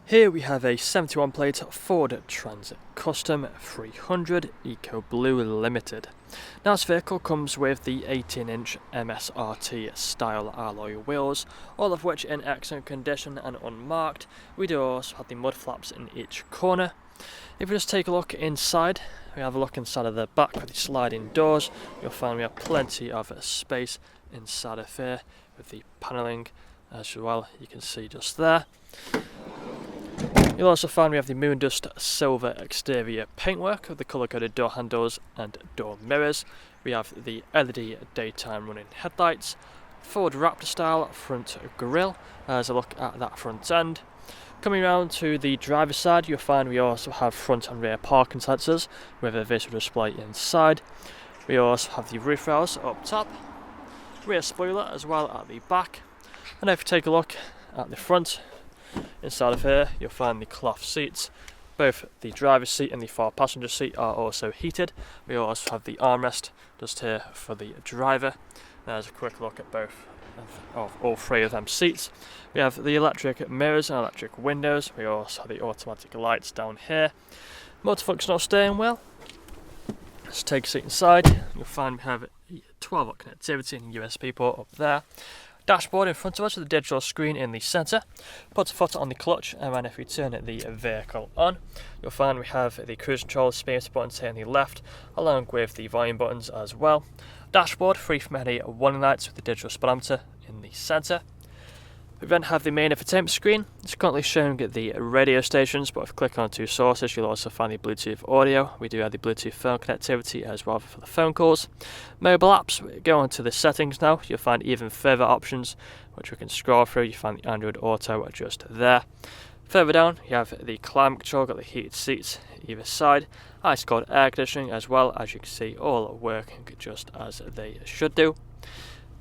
Here we have a 71 plate Ford Transit Custom 300 EcoBlue Limited. Now this vehicle comes with the 18-inch MSRT style alloy wheels, all of which in excellent condition and unmarked. We do also have the mud flaps in each corner. If we just take a look inside, we have a look inside of the back with the sliding doors. You'll find we have plenty of space inside of here with the panelling as well, you can see just there. You'll also find we have the Moondust silver exterior paintwork with the colour-coded door handles and door mirrors. We have the LED daytime running headlights, Ford Raptor style front grille as a look at that front end. Coming around to the driver's side, you'll find we also have front and rear parking sensors with a visual display inside. We also have the roof rails up top, rear spoiler as well at the back. And if you take a look at the front, inside of here you'll find the cloth seats. Both the driver's seat and the far passenger seat are also heated. We also have the armrest just here for the driver. There's a quick look at both of all three of them seats. We have the electric mirrors and electric windows. We also have the automatic lights down here. Multifunctional steering wheel. Let's take a seat inside. You'll find we have a 12-volt connectivity and USB port up there. Dashboard in front of us with a digital screen in the centre. Put a foot on the clutch, and then if we turn the vehicle on, you'll find we have the cruise control speed buttons here on the left, along with the volume buttons as well. Dashboard free from any warning lights with the digital speedometer in the centre. We then have the main infotainment screen. It's currently showing the radio stations, but if you click on two sources, you'll also find the Bluetooth audio. We do have the Bluetooth phone connectivity as well for the phone calls. Mobile apps, we go on to the settings now. You'll find even further options, which we can scroll through. You find the Android Auto just there. Further down, you have the climate control, got the heated seats either side. Ice cold air conditioning as well, as you can see, all working just as they should do.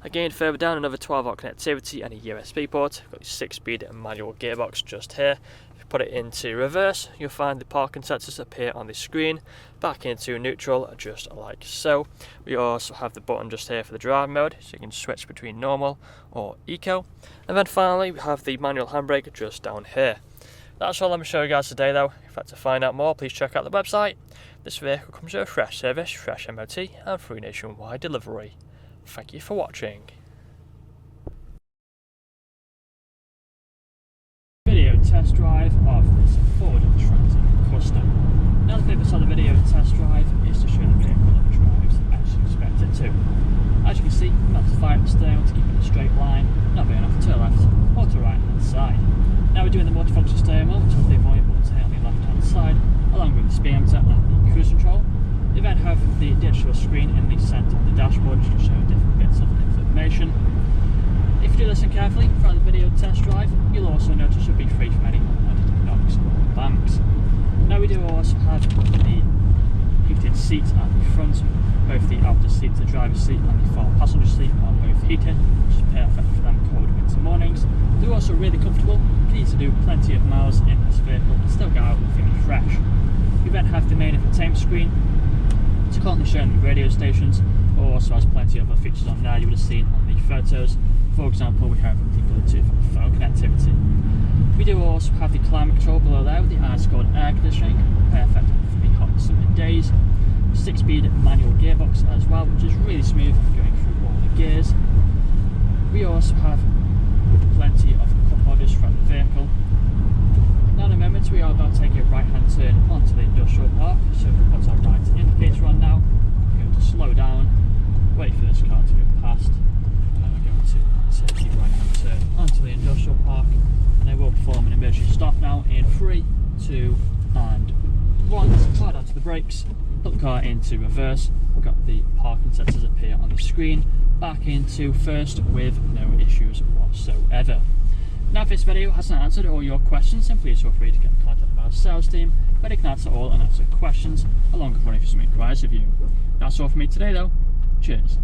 Again, further down, another 12-volt connectivity and a USB port. We've got the 6-speed manual gearbox just here. If you put it into reverse, you'll find the parking sensors appear on the screen. Back into neutral, just like so. We also have the button just here for the drive mode, so you can switch between normal or eco. And then finally, we have the manual handbrake just down here. That's all I'm going to show you guys today though. If you'd like to find out more, please check out the website. This vehicle comes with a fresh service, fresh MOT and free nationwide delivery. Thank you for watching. Video test drive of this Ford Transit Custom. Now the purpose of the video test drive is to show the vehicle that drives as you expect it to. As you can see, I'm not to fire up the steering to keep it in a straight line, not veering off to the left or to the right hand side. Now we're doing the multifunction steering wheel, which has the volume buttons here on the left hand side, along with the speedometer and the cruise control. You then have the digital screen in the centre of the dashboard, which can show different bits of information. If you do listen carefully throughout the video test drive, you'll also notice you'll be free from any unwanted knocks or banks. Now we do also have the heated seats at the front. Both the outer seat, the driver's seat and the far passenger seat are both heated, which is perfect for them cold winter mornings. They're also really comfortable. You need to do plenty of miles in this vehicle and still get out feeling fresh. We then have the main infotainment screen. It's currently showing the radio stations, but also has plenty of other features on there you would have seen on the photos. For example, we have the Bluetooth phone connectivity. We do also have the climate control below there with the ice cold air conditioning, perfect for the hot summer days. 6-speed manual gearbox as well, which is really smooth going through all the gears. We also have plenty of cup holders throughout the vehicle. Now in a moment we are about to take a right hand turn onto the industrial park, so if we put our right indicator on now, we're going to slow down, wait for this car to go past, and then we're going to take the right hand turn onto the industrial park, and I will perform an emergency stop now in 3, 2 and 1. Slide onto the brakes, put the car into reverse, we've got the parking sensors appear on the screen, back into first with no issues whatsoever. Now if this video hasn't answered all your questions, then please feel free to get in contact with our sales team, where they can answer all unanswered questions, along with running for some inquiries of you. That's all for me today though. Cheers.